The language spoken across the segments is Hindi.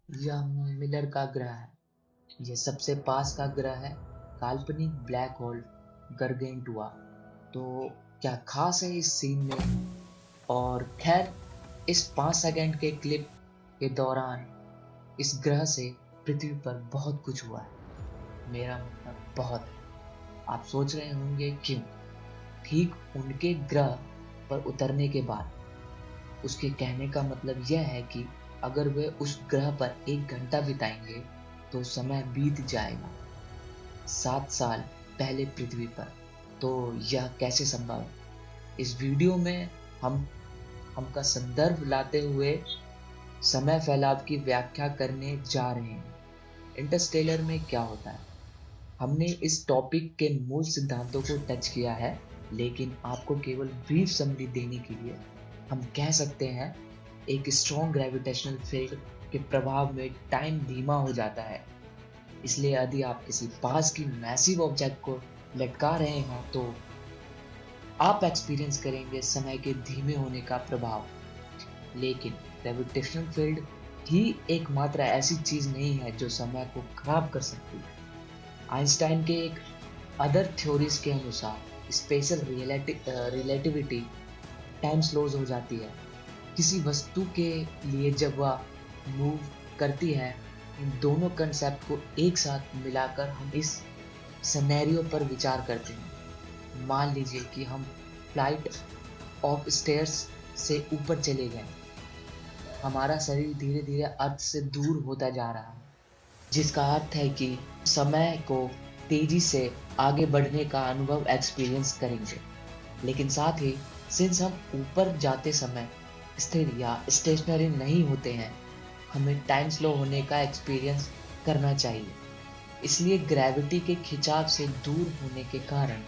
यह मिलर का ग्रह है। यह सबसे पास का ग्रह है, काल्पनिक ब्लैक होल गरगेंटुआ। तो क्या खास है इस सीन में? और खैर, इस 5 सेकंड के क्लिप के दौरान इस ग्रह से पृथ्वी पर बहुत कुछ हुआ है। मेरा मतलब बहुत है। आप सोच रहे होंगे क्यों? ठीक उनके ग्रह पर उतरने के बाद। उसके कहने का मतलब यह है कि अगर वे उस ग्रह पर 1 घंटा बिताएंगे तो समय बीत जाएगा 7 साल पहले पृथ्वी पर। तो यह कैसे संभव है? इस वीडियो में हम हमका संदर्भ लाते हुए समय फैलाव की व्याख्या करने जा रहे हैं। इंटरस्टेलर में क्या होता है? हमने इस टॉपिक के मूल सिद्धांतों को टच किया है, लेकिन आपको केवल ब्रीफ समरी देने के लिए हम कह सकते हैं एक स्ट्रॉन्ग ग्रेविटेशनल फील्ड के प्रभाव में टाइम धीमा हो जाता है। इसलिए यदि आप किसी पास की मैसिव ऑब्जेक्ट को लटका रहे हैं तो आप एक्सपीरियंस करेंगे समय के धीमे होने का प्रभाव। लेकिन ग्रेविटेशनल फील्ड ही एकमात्र ऐसी चीज नहीं है जो समय को खराब कर सकती है। आइंस्टाइन के एक अदर थ्योरीज के अनुसार स्पेशल रिलेटिविटी टाइम स्लोज हो जाती है किसी वस्तु के लिए जब वह मूव करती है। इन दोनों कंसेप्ट को एक साथ मिलाकर हम इस सिनेरियो पर विचार करते हैं। मान लीजिए कि हम फ्लाइट ऑफ स्टेयर्स से ऊपर चले गए। हमारा शरीर धीरे धीरे अर्थ से दूर होता जा रहा है, जिसका अर्थ है कि समय को तेजी से आगे बढ़ने का अनुभव एक्सपीरियंस करेंगे। लेकिन साथ ही सिंस हम ऊपर जाते समय स्थिर या स्टेशनरी नहीं होते हैं, हमें टाइम स्लो होने का एक्सपीरियंस करना चाहिए। इसलिए ग्रेविटी के खिंचाव से दूर होने के कारण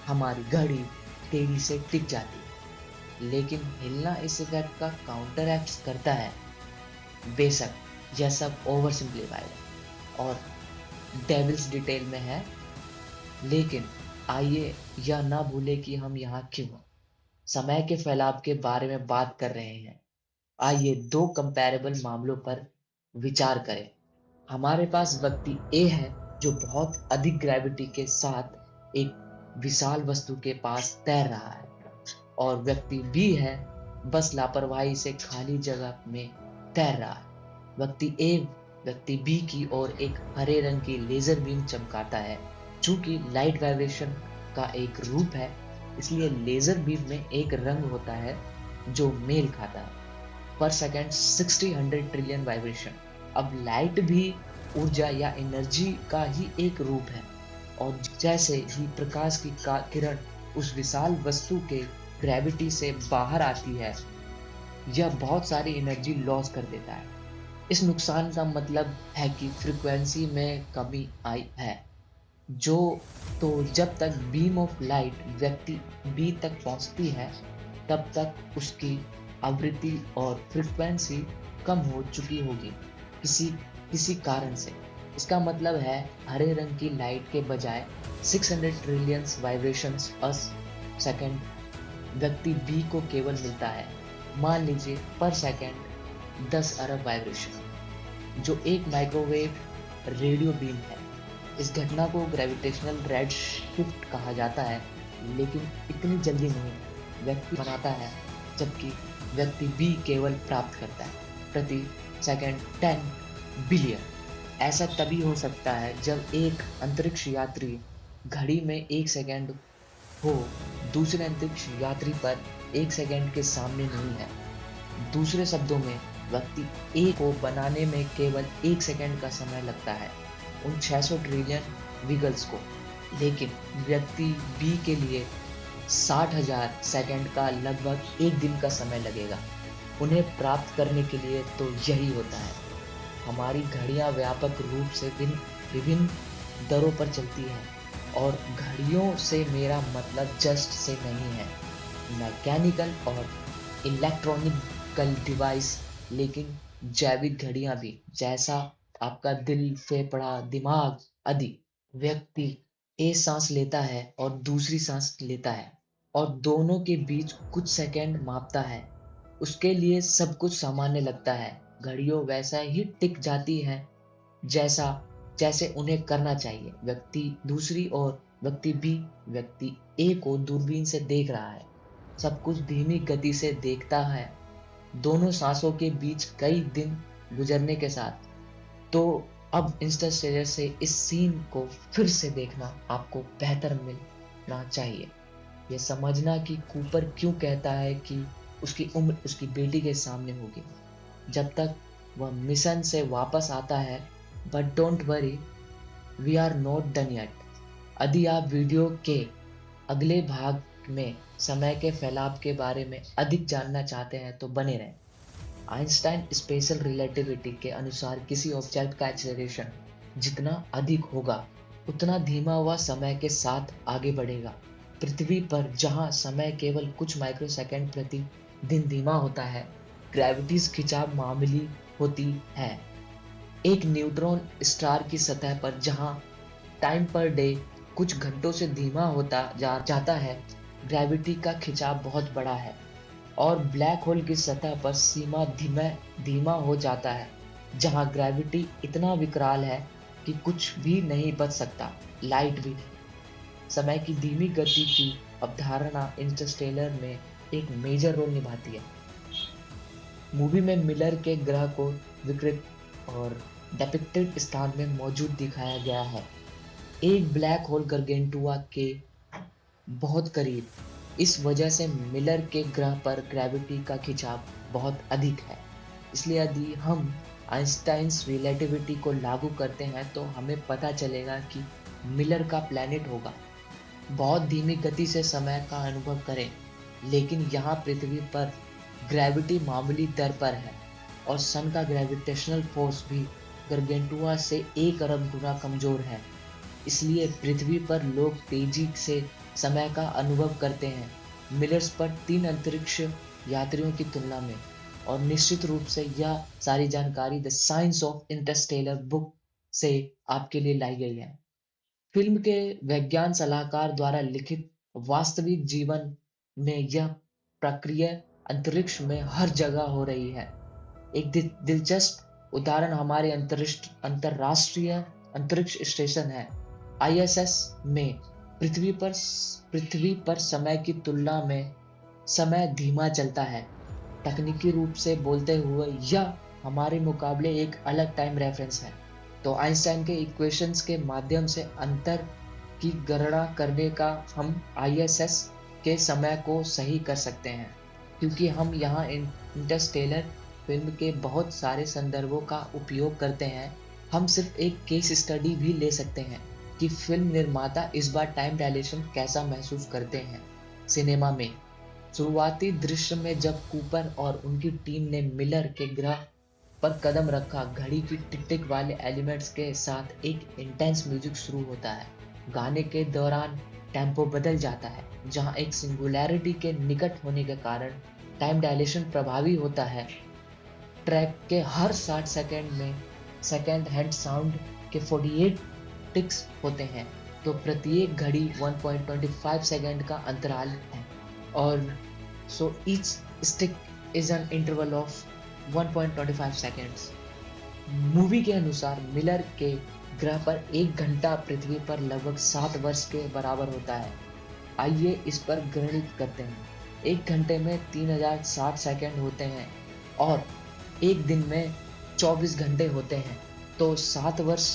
हमारी घड़ी तेजी से टिक जाती है। लेकिन हिलना इस इफेक्ट का काउंटर एक्ट करता है। बेशक यह सब ओवर सिंप्लीफाइड है और डेविल्स डिटेल में है, लेकिन आइए यह ना भूले कि हम यहाँ क्यों हैं। समय के फैलाव के बारे में बात कर रहे हैं। आइए दो कंपैरेबल मामलों पर विचार करें। हमारे पास व्यक्ति ए है जो बहुत अधिक ग्रेविटी के साथ एक विशाल वस्तु के पास तैर रहा है, और व्यक्ति बी है बस लापरवाही से खाली जगह में तैर रहा है। व्यक्ति ए व्यक्ति बी की ओर एक हरे रंग की लेजर बीम चमकाता है। चूंकि लाइट वाइब्रेशन का एक रूप है, इसलिए लेजर बीम में एक रंग होता है जो मेल खाता है। पर सेकेंड 60-100 ट्रिलियन वाइब्रेशन। अब लाइट भी ऊर्जा या एनर्जी का ही एक रूप है, और जैसे ही प्रकाश की किरण उस विशाल वस्तु के ग्रेविटी से बाहर आती है, यह बहुत सारी एनर्जी लॉस कर देता है। इस नुकसान का मतलब है कि फ्रीक्वेंसी में कमी आई है। जो तो जब तक बीम ऑफ लाइट व्यक्ति बी तक पहुंचती है, तब तक उसकी आवृत्ति और फ्रीक्वेंसी कम हो चुकी होगी किसी किसी कारण से। इसका मतलब है हरे रंग की लाइट के बजाय 600 ट्रिलियन वाइब्रेशंस अ सेकेंड व्यक्ति बी को केवल मिलता है। मान लीजिए पर सेकेंड 10 अरब वाइब्रेशन, जो एक माइक्रोवेव रेडियो बीम है। इस घटना को ग्रेविटेशनल रेड शिफ्ट कहा जाता है, लेकिन इतनी जल्दी नहीं व्यक्ति बनाता है, जबकि व्यक्ति बी केवल प्राप्त करता है प्रति सेकंड 10 बिलियन। ऐसा तभी हो सकता है जब एक अंतरिक्ष यात्री घड़ी में 1 सेकंड हो दूसरे अंतरिक्ष यात्री पर 1 सेकंड के सामने नहीं है। दूसरे शब्दों में, व्यक्ति ए को बनाने में केवल 1 सेकंड का समय लगता है उन 600 ट्रिलियन विगल्स को। लेकिन व्यक्ति बी के लिए 60,000 सेकंड का लगभग 1 दिन का समय लगेगा। उन्हें प्राप्त करने के लिए तो यही होता है। हमारी घड़ियां व्यापक रूप से विभिन्न दरों पर चलती हैं, और घड़ियों से मेरा मतलब जस्ट से नहीं है मैकेनिकल और इलेक्ट्रॉनिकल डिवाइस, लेकिन जैविक घड़ियां भी, जैसा आपका दिल, फेफड़ा, दिमाग आदि। व्यक्ति ए सांस लेता है और दूसरी सांस लेता है, और दोनों के बीच कुछ सेकंड मापता है। उसके लिए सब कुछ सामान्य लगता है। घड़ियों वैसा ही टिक जाती है जैसा जैसे उन्हें करना चाहिए। व्यक्ति दूसरी ओर व्यक्ति बी व्यक्ति ए को दूरबीन से देख रहा है, सब कुछ धीमी गति से देखता है, दोनों सांसों के बीच कई दिन गुजरने के साथ। तो अब इंटरस्टेलर से इस सीन को फिर से देखना आपको बेहतर मिलना चाहिए। ये समझना कि कूपर क्यों कहता है कि उसकी उम्र उसकी बेटी के सामने होगी जब तक वह मिशन से वापस आता है। But don't worry, we are not done yet. यदि आप वीडियो के अगले भाग में समय के फैलाव के बारे में अधिक जानना चाहते हैं तो बने रहें। आइंस्टाइन स्पेशल रिलेटिविटी के अनुसार किसी ऑब्जेक्ट का एक्सेलरेशन जितना अधिक होगा उतना धीमा हुआ समय के साथ आगे बढ़ेगा। पृथ्वी पर जहां समय केवल कुछ माइक्रोसेकंड प्रति दिन धीमा होता है, ग्रेविटीज खिंचाव मामूली होती है। एक न्यूट्रॉन स्टार की सतह पर जहां टाइम पर डे कुछ घंटों से धीमा होता जाता है, ग्रेविटी का खिंचाव बहुत बड़ा है। और ब्लैक होल की सतह पर सीमा धीमा हो जाता है, जहां ग्रेविटी इतना विकराल है कि कुछ भी नहीं बच सकता, लाइट भी नहीं। समय की धीमी गति की अवधारणा इंटरस्टेलर में एक मेजर रोल निभाती है। मूवी में मिलर के ग्रह को विकृत और डिपिक्टेड स्थान में मौजूद दिखाया गया है, एक ब्लैक होल गारगेंटुआ के बहुत करीब। इस वजह से मिलर के ग्रह पर ग्रेविटी का खिंचाव बहुत अधिक है। इसलिए यदि हम आइंस्टाइन्स रिलेटिविटी को लागू करते हैं तो हमें पता चलेगा कि मिलर का प्लैनेट होगा। बहुत धीमी गति से समय का अनुभव करें, लेकिन यहाँ पृथ्वी पर ग्रेविटी मामूली दर पर है और सन का ग्रेविटेशनल फोर्स भी गारगेंटुआ से 1 अरब गुना कमजोर है। इसलिए पृथ्वी पर लोग तेजी से समय का अनुभव करते हैं मिलर्स पर 3 अंतरिक्ष यात्रियों की तुलना में। और निश्चित रूप से यह सारी जानकारी the science of Interstellar book से आपके लिए लाई गई है। फिल्म के वैज्ञान सलाहकार द्वारा लिखित वास्तविक जीवन में यह प्रक्रिया अंतरिक्ष में हर जगह हो रही है। एक दिलचस्प उदाहरण हमारे अंतरराष्ट्रीय अंतरिक्ष स्टेशन है ISS में। पृथ्वी पर समय की तुलना में समय धीमा चलता है। तकनीकी रूप से बोलते हुए यह हमारे मुकाबले एक अलग टाइम रेफरेंस है। तो आइंस्टाइन के इक्वेशंस के माध्यम से अंतर की गणना करने का हम ISS के समय को सही कर सकते हैं, क्योंकि हम यहाँ इंटरस्टेलर फिल्म के बहुत सारे संदर्भों का उपयोग करते हैं। हम सिर्फ एक केस स्टडी भी ले सकते हैं कि फिल्म निर्माता इस बार टाइम डायलेशन कैसा महसूस करते हैं सिनेमा में। शुरुआती दृश्य में जब कूपर और उनकी टीम ने मिलर के ग्रह पर कदम रखा, घड़ी की टिक टिक वाले एलिमेंट्स के साथ एक इंटेंस म्यूजिक शुरू होता है। गाने के दौरान टेम्पो बदल जाता है, जहां एक सिंगुलैरिटी के निकट होने के कारण टाइम डायलेशन प्रभावी होता है। ट्रैक के हर 60 सेकंड में सेकंड हैंड साउंड के 48 टिक्स होते हैं, तो प्रत्येक घड़ी 1.25 सेकंड का अंतराल है। और so each stick is an interval of 1.25 seconds. Movie के अनुसार मिलर के ग्रह पर 1 घंटा पृथ्वी पर लगभग 7 वर्ष के बराबर होता है। आइए इस पर गणित करते हैं। 1 घंटे में 3060 सेकंड होते हैं और एक दिन में 24 घंटे होते हैं। तो 7 वर्ष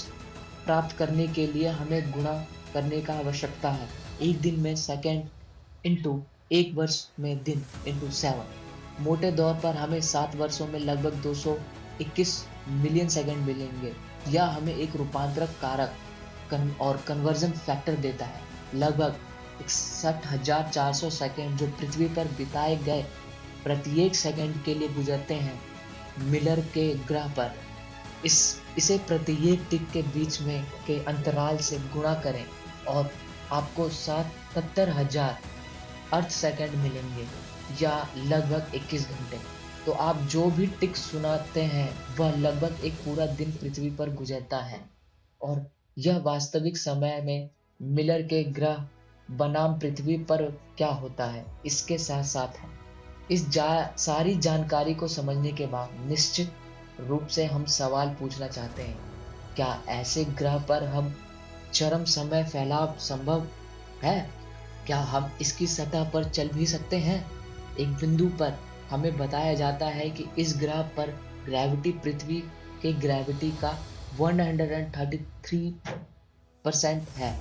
प्राप्त करने के लिए हमें गुणा करने का आवश्यकता है। एक दिन में सेकंड इंटू 1 वर्ष में दिन इंटू 7। मोटे तौर पर हमें 7 वर्षों में लगभग 221 मिलियन सेकंड मिलेंगे। यह हमें एक रूपांतरक कारक और कन्वर्जन फैक्टर देता है। लगभग 61,400 सेकंड जो पृथ्वी पर बिताए गए प्रत्येक सेकंड के लिए गुजरते हैं मिलर के ग्रह पर। इसे प्रत्येक टिक के बीच में के अंतराल से गुणा करें और आपको 77,000 अर्थ सेकंड मिलेंगे, या लगभग 21 घंटे। तो आप जो भी टिक सुनाते हैं वह लगभग एक पूरा दिन पृथ्वी पर गुजरता है। और यह वास्तविक समय में मिलर के ग्रह बनाम पृथ्वी पर क्या होता है इसके साथ साथ है। सारी जानकारी को समझने के बाद निश्चित रूप से हम सवाल पूछना चाहते हैं, क्या ऐसे ग्रह पर हम चरम समय फैलाव संभव है? क्या हम इसकी सतह पर चल भी सकते हैं? एक बिंदु पर हमें बताया जाता है कि इस ग्रह पर ग्रेविटी पृथ्वी के ग्रेविटी का 133% है।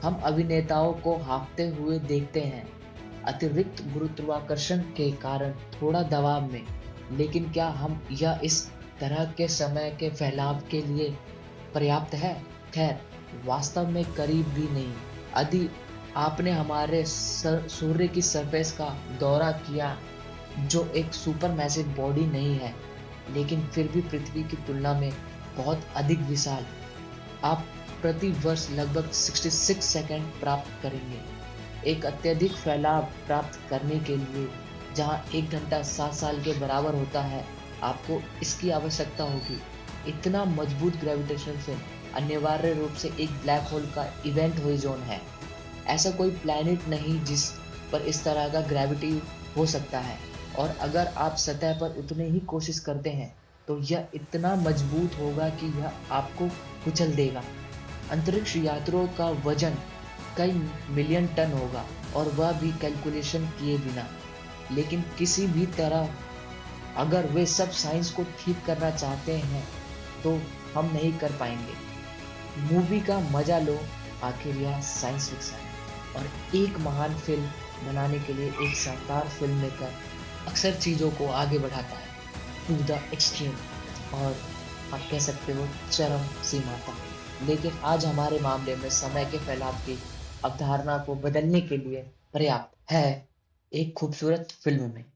हम अभिनेताओं को हाँफते हुए देखते हैं, अतिरिक्त गुरुत्वाकर्षण के कारण थोड़ा दबाव में। लेकिन क्या हम यह इस तरह के समय के फैलाव के लिए पर्याप्त है? खैर, वास्तव में करीब भी नहीं। यदि आपने हमारे सूर्य की सरफेस का दौरा किया, जो एक सुपरमैसिव बॉडी नहीं है, लेकिन फिर भी पृथ्वी की तुलना में बहुत अधिक विशाल, आप प्रति वर्ष लगभग 66 सेकंड प्राप्त करेंगे। एक अत्यधिक फैलाव प्राप्त करने के लिए, जहां 1 घंटा 7 साल के बराबर होता है, आपको इसकी आवश्यकता होगी। इतना मजबूत ग्रेविटेशन से अनिवार्य रूप से एक ब्लैक होल का इवेंट होरिज़ोन है। ऐसा कोई प्लैनेट नहीं जिस पर इस तरह का ग्रेविटी हो सकता है, और अगर आप सतह पर उतने ही कोशिश करते हैं, तो यह इतना मजबूत होगा कि यह आपको कुचल देगा। अंतरिक्ष यात्रियों का वजन कई मिलियन टन होगा, और वह भी कैलकुलेशन किए बिना। लेकिन किसी भी तरह अगर वे सब साइंस को ठीक करना चाहते हैं, तो हम नहीं कर पाएंगे। मूवी का मजा लो, आखिर यह साइंस फिक्शन है, और एक महान फिल्म बनाने के लिए एक शानदार फिल्म मेकर अक्सर चीज़ों को आगे बढ़ाता है टू द एक्सट्रीम, और आप कह सकते हो चरम सीमा तक। लेकिन आज हमारे मामले में समय के फैलाव की अवधारणा को बदलने के लिए पर्याप्त है एक खूबसूरत फिल्म में।